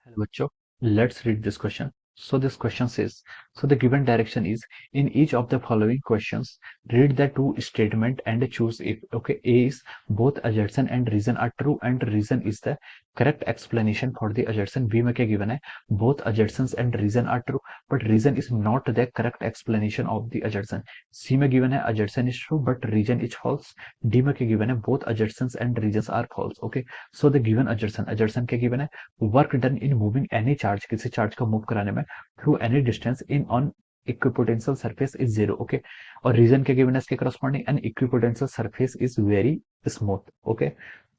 Hello, bachcho. Let's read this question. So this question says, so the given direction is in each of the following questions, read the two statement and choose if. Okay, A is both assertion and reason are true and reason is the correct explanation for the assertion. B में क्या given है? Both assertions and reason are true, but reason is not the correct explanation of the assertion. C में given है assertion is true, but reason is false. D में क्या given है? Both assertions and reasons are false. Okay, so the given assertion क्या given है? Work done in moving any charge, किसी charge को move कराने में through any distance in on equipotential surface is zero. Okay, और reason के given इसके corresponding an equipotential surface is very smooth. Okay,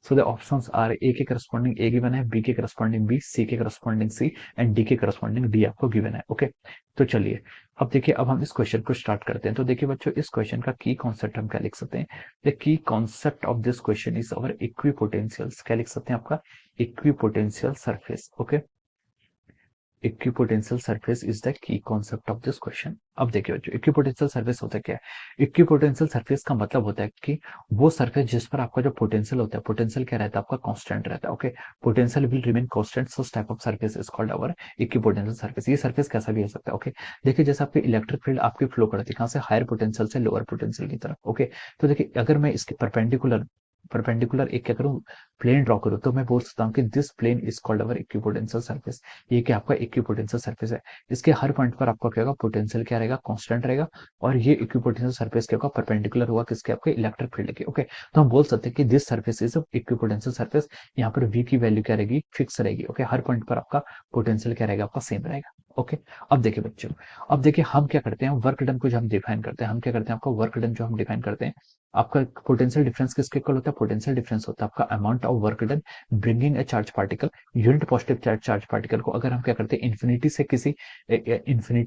so the options are A के corresponding A given है, B के corresponding B, C के corresponding C and D के corresponding D आपको given है. ओके, तो चलिए अब देखिए, अब हम इस क्वेश्चन को स्टार्ट करते हैं. तो देखिए बच्चों, इस क्वेश्चन का की कॉन्सेप्ट हम क्या लिख सकते हैं? The key concept of this question is our equipotentials. क्या लिख सकते हैं? आपका equipotential surface. Okay, equipotential surface is the key concept of this question. अब देखिए बच्चों, इक्विपोटेंशियल सरफेस होता है क्या है? इक्विपोटेंशियल सरफेस का मतलब होता है कि वो सरफेस जिस पर आपका जो पोटेंशियल होता है, पोटेंशियल क्या रहता है? आपका कांस्टेंट रहता है. Okay, potential will remain constant, so type of surface is called our equipotential surface. ये सरफेस कैसा भी हो सकता है. ओके, देखिए जैसे आपकी इलेक्ट्रिक फील्ड आपकी फ्लो करती है कहाँ से? हायर पोटेंशियल से लोअर पोटेंशियल की तरफ. ओके, तो देखिए अगर मैं इसके परपेंडिकुलर परपेंडिकुलर एक क्या करूं, प्लेन ड्रॉ करूं, तो मैं बोल सकता हूं कि this plane is called our equipotential surface. ये क्या आपका इक्विपोटेंशियल सरफेस है. इसके हर पॉइंट पर आपका क्या होगा? पोटेंशियल क्या रहेगा? कांस्टेंट रहेगा. और ये इक्विपोटेंशियल सरफेस क्या होगा? परपेंडिकुलर होगा किसके? आपके इलेक्ट्रिक फील्ड के. ओके, तो हम बोल सकते हैं कि this surface is equipotential surface. यहाँ पर वी की वैल्यू क्या रहेगी? फिक्स रहेगी. ओके, हर पॉइंट पर आपका पोटेंशियल क्या रहेगा? आपका सेम रहेगा. ओके, अब देखिए बच्चों, अब देखिए हम क्या करते हैं, वर्क डन को जो हम डिफाइन करते हैं, हम क्या करते हैं? आपका वर्क डन जो हम डिफाइन करते हैं, आपका पोटेंशियल डिफरेंस किसके इक्वल होता है? पोटेंशियल डिफरेंस होता है आपका amount of work done bringing a charge particle, unit positive charge particle को अगर हम क्या करते हैं, इन्फिनिटी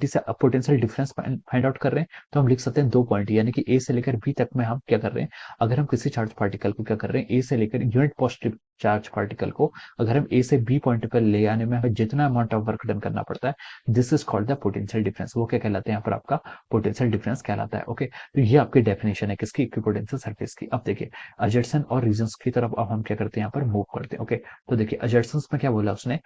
से पोटेंशियल डिफरेंस फाइंड आउट कर रहे हैं, तो हम लिख सकते हैं दो पॉइंट, यानी कि ए से लेकर बी तक में हम क्या कर रहे हैं, अगर हम किसी चार्ज पार्टिकल को क्या कर रहे हैं, ए से लेकर यूनिट पॉजिटिव चार्ज पार्टिकल को अगर हम ए से बी पॉइंट पर ले आने में हमें जितना अमाउंट ऑफ वर्क डन करना पड़ता है, this is called the potential difference. वो क्या कहलाते हैं? यहाँ पर आपका पोटेंशियल डिफरेंस कहलाता है. ओके, तो ये आपकी डेफिनेशन है किसकी? इक्विपोटेंशियल सरफेस की. अब देखिए अजर्सन और रीजंस की तरफ अब हम क्या करते हैं? यहाँ पर मूव करते हैं. ओके, तो देखिए अजर्सन्स में क्या बोला उसने?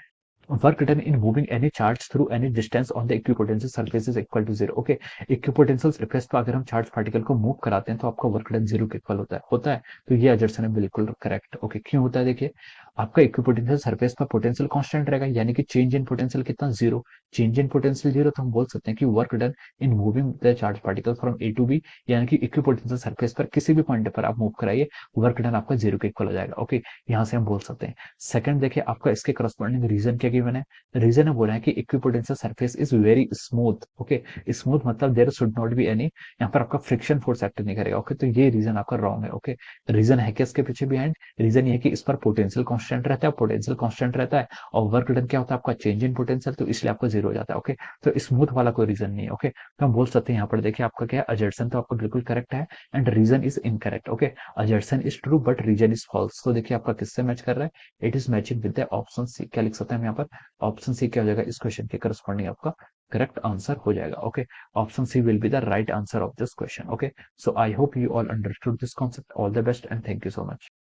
Work done in moving any charge through any distance on the equipotential surface is equal to zero. Okay, equipotential surface पर अगर हम चार्ज पार्टिकल को मूव कराते हैं तो आपका वर्क डन जीरो के इक्वल होता है. तो ये अजर्सन है बिल्कुल करेक्ट. ओके, क्यों होता है? देखिए आपका इक्विपोटेंशियल सरफेस पर पोटेंशियल कांस्टेंट रहेगा, यानी कि चेंज इन पोटेंशियल कितना? Zero. Change in potential zero, तो हम बोल सकते हैं कि work done in moving the charge particle from A to B, यानी कि इक्विपोटेंशियल सरफेस पर किसी भी पॉइंट पर आप मूव कराइए, वर्क डन आपका जीरो के इक्वल हो जाएगा. ओके, यहाँ से हम बोल सकते हैं. सेकंड देखिए, आपका इसके करस्पॉन्डिंग रीजन क्या गिवन है? रीजन है बोला है कि equipotential surface is very smooth. Okay, smooth मतलब there should not be any, यहाँ पर आपका फ्रिक्शन फोर्स एक्ट नहीं करेगा. ओके, तो ये रीजन आपका रॉन्ग है. ओके, रीजन है कि इसके पीछे बिहाइंड, रीजन ये है कि इस पर पोटेंशियल कांस्टेंट रहता है, पोटेंशियल कांस्टेंट रहता है और वर्क डन क्या होता है? आपका चेंज इन पोटेंशियल, तो इसलिए आपका जीरो हो जाता है. ओके, तो स्मूथ वाला कोई रीजन नहीं है. ओके, तो हम बोल सकते हैं यहाँ पर देखिए आपका क्या है? अजर्सन तो आपका बिल्कुल करेक्ट है and reason is incorrect. Okay, assertion is true but reason is false. तो देखिए आपका किससे मैच कर रहा है? It is matching with the option C. क्या लिख सकते हैं हम यहाँ पर? ऑप्शन सी क्या हो जाएगा? इस क्वेश्चन के करस्पॉन्डिंग आपका करेक्ट आंसर हो जाएगा. Okay, option C will be the right answer of this question. Okay, so I hope you all understood this concept. All the best and thank you so much.